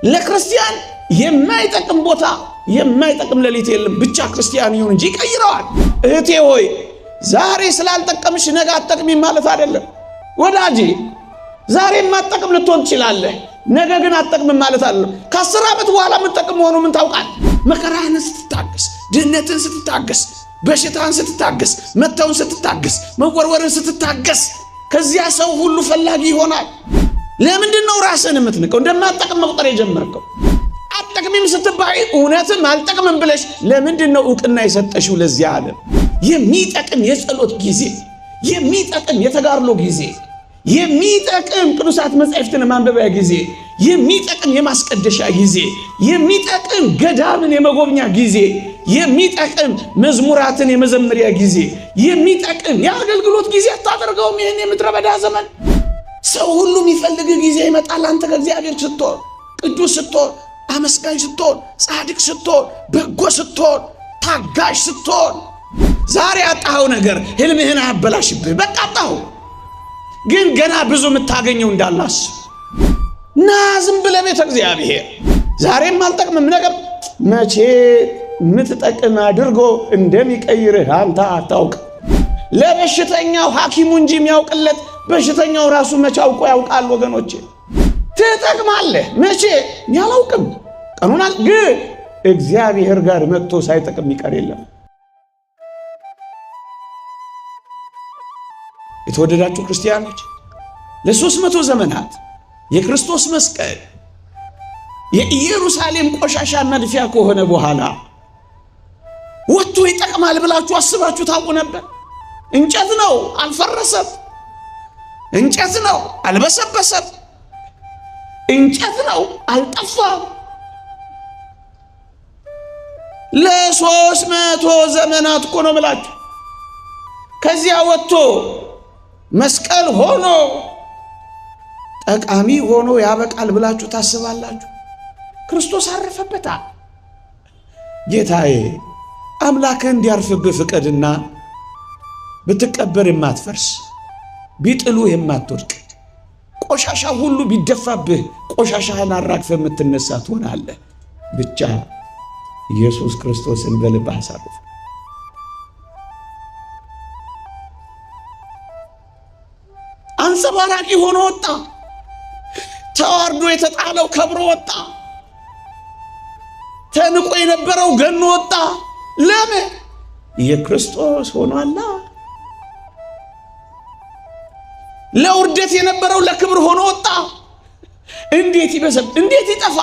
ለክርስቲያን የማይጠቅም ቦታ የማይጠቅም ሌሊት የለም። ብቻ ክርስቲያን ይሁን እንጂ ይቀይረዋል። እህቴ ሆይ ዛሬ ስላልጠቀምሽ ነገ አትጠቅሚም ማለት አይደለም። ወዳጄ ዛሬ ማጥቅም ልትሆን ትችላለህ፣ ነገ ግን አትጠቅምም ማለት አይደለም። ከ10 ዓመት በኋላ የምትጠቅም ሆኖ ምን ታውቃለህ? መከራህን ስትታገስ፣ ድህነትን ስትታገስ፣ በሽታን ስትታገስ፣ መተውን ስትታገስ፣ መወርወርን ስትታገስ ከዚያ ሰው ሁሉ ፈላጊ ይሆናል። ለምንድን ነው ራስህን የምትንቀው? እንደማትጠቅም መቁጠር የጀመርከው? አትጠቅሚም ስትባይ እውነትም አልጠቅምም ብለሽ ለምንድን ነው ዕውቅና የሰጠሽው ለዚያ ዓለም? የሚጠቅም የጸሎት ጊዜ፣ የሚጠቅም የተጋድሎ ጊዜ፣ የሚጠቅም ቅዱሳት መጻሕፍትን ማንበቢያ ጊዜ፣ የሚጠቅም የማስቀደሻ ጊዜ፣ የሚጠቅም ገዳምን የመጎብኛ ጊዜ፣ የሚጠቅም መዝሙራትን የመዘመሪያ ጊዜ፣ የሚጠቅም የአገልግሎት ጊዜ አታደርገውም? ይህን የምድረ በዳ ዘመን ሰው ሁሉ የሚፈልግ ጊዜ ይመጣል። አንተ ከእግዚአብሔር ስትሆን፣ ቅዱስ ስትሆን፣ አመስጋኝ ስትሆን፣ ጻድቅ ስትሆን፣ በጎ ስትሆን፣ ታጋሽ ስትሆን ዛሬ አጣኸው ነገር ህልምህን አያበላሽብህ። በቃ አጣኸው፣ ግን ገና ብዙ የምታገኘው እንዳላስ ና ዝም ብለህ ቤተ እግዚአብሔር ዛሬም አልጠቅምም ነገር መቼ ምትጠቅም አድርጎ እንደሚቀይርህ አንተ አታውቅ። ለበሽተኛው ሐኪሙ እንጂ የሚያውቅለት በሽተኛው ራሱ መቼ አውቆ ያውቃል? ወገኖቼ ትጠቅማለህ መቼ ያላውቅም። ቀኑና ግን እግዚአብሔር ጋር መጥቶ ሳይጠቅም ይቀር የለም። የተወደዳችሁ ክርስቲያኖች ለ300 ዘመናት የክርስቶስ መስቀል የኢየሩሳሌም ቆሻሻና ልፊያ ከሆነ በኋላ ወጥቶ ይጠቅማል ብላችሁ አስባችሁ ታውቁ ነበር? እንጨት ነው፣ አልፈረሰም። እንጨት ነው፣ አልበሰበሰም። እንጨት ነው፣ አልጠፋም። ለ300 ዘመናት እኮ ነው ብላችሁ ከዚያ ወጥቶ መስቀል ሆኖ ጠቃሚ ሆኖ ያበቃል ብላችሁ ታስባላችሁ? ክርስቶስ አረፈበታል። ጌታዬ አምላክህ እንዲያርፍብህ ፍቀድና ብትቀበር የማትፈርስ ቢጥሉ የማትወድቅ ቆሻሻ ሁሉ ቢደፋብህ ቆሻሻህን አራግፈህ የምትነሳ ትሆናለህ። ብቻ ኢየሱስ ክርስቶስን በልብህ አሳርፍ። አንጸባራቂ ሆኖ ወጣ። ተዋርዶ የተጣለው ከብሮ ወጣ። ተንቆ የነበረው ገኖ ወጣ። ለምን? የክርስቶስ ሆኗላ። ለውርደት የነበረው ለክብር ሆኖ ወጣ። እንዴት ይበሰብ፣ እንዴት ይጠፋ?